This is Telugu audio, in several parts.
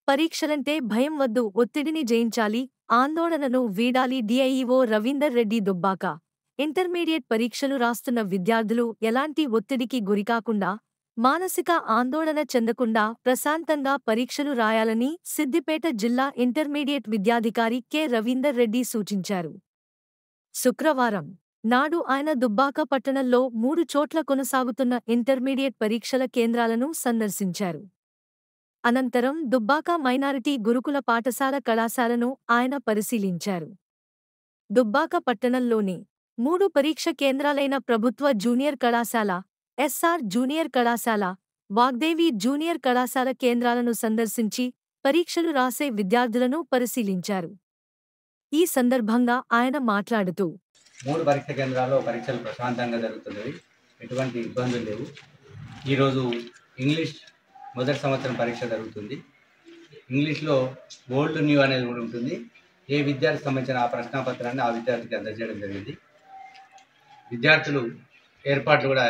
పరీక్షలంటే భయం వద్దు, ఒత్తిడిని జయించాలి, ఆందోళనను వీడాలి. డిఐఈఓ రవీందర్ రెడ్డి దుబ్బాక. ఇంటర్మీడియట్ పరీక్షలు రాస్తున్న విద్యార్థులు ఎలాంటి ఒత్తిడికి గురికాకుండా, మానసిక ఆందోళన చెందకుండా ప్రశాంతంగా పరీక్షలు రాయాలని సిద్దిపేట జిల్లా ఇంటర్మీడియట్ విద్యాధికారి కె రవీందర్ రెడ్డి సూచించారు. శుక్రవారం నాడు ఆయన దుబ్బాక పట్టణంలో 3 చోట్ల కొనసాగుతున్న ఇంటర్మీడియట్ పరీక్షల కేంద్రాలను సందర్శించారు. అనంతరం దుబ్బాక మైనారిటీ గురుకుల పాఠశాల కళాశాలను ఆయన పరిశీలించారు. దుబ్బాక పట్టణంలోని 3 పరీక్ష కేంద్రాలైన ప్రభుత్వ జూనియర్ కళాశాల, ఎస్ఆర్ జూనియర్ కళాశాల, వాగ్దేవి జూనియర్ కళాశాల కేంద్రాలను సందర్శించి పరీక్షలు రాసే విద్యార్థులను పరిశీలించారు. ఈ సందర్భంగా ఆయన మాట్లాడుతూ 3 పరీక్ష కేంద్రాల్లో పరీక్షలు ప్రశాంతంగా జరుగుతున్నవి, ఎటువంటి ఇబ్బందులు లేవు. ఈరోజు ఇంగ్లీష్ మొదటి సంవత్సరం పరీక్ష జరుగుతుంది. ఇంగ్లీష్లో ఓల్డ్ న్యూ అనేది కూడా ఉంటుంది. ఏ విద్యార్థికి సంబంధించిన ఆ ప్రశ్నాపత్రాన్ని ఆ విద్యార్థికి అందజేయడం జరిగింది. విద్యార్థులు ఏర్పాట్లు కూడా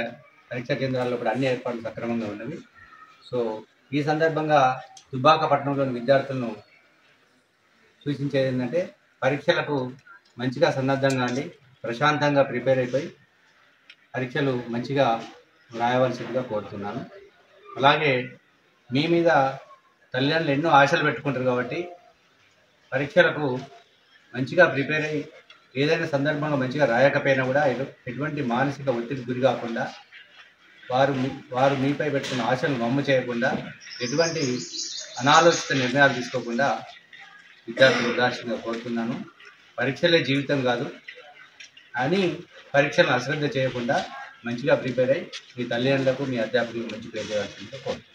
పరీక్షా కేంద్రాల్లో కూడా అన్ని ఏర్పాట్లు సక్రమంగా ఉన్నవి. సో ఈ సందర్భంగా దుబ్బాక పట్టణంలోని విద్యార్థులను సూచించేది ఏంటంటే, పరీక్షలకు మంచిగా సన్నద్ధంగా అండి, ప్రశాంతంగా ప్రిపేర్ అయిపోయి పరీక్షలు మంచిగా రాయవలసిందిగా కోరుతున్నాను. అలాగే మీ మీద తల్లిదండ్రులు ఎన్నో ఆశలు పెట్టుకుంటారు కాబట్టి పరీక్షలకు మంచిగా ప్రిపేర్ అయ్యి ఏదైనా సందర్భంగా మంచిగా రాయకపోయినా కూడా ఎటువంటి మానసిక ఒత్తిడి గురి కాకుండా, వారు మీపై పెట్టుకున్న ఆశలను వమ్ము చేయకుండా, ఎటువంటి అనాలోచిత నిర్ణయాలు తీసుకోకుండా విద్యార్థులు ఉదార్చంగా కోరుతున్నాను. పరీక్షలే జీవితం కాదు అని పరీక్షలను అశ్రద్ధ చేయకుండా మంచిగా ప్రిపేర్ అయ్యి మీ తల్లిదండ్రులకు, మీ అధ్యాపకులకు మంచి పేరు చేయాల్సిందిగా కోరుతున్నాను.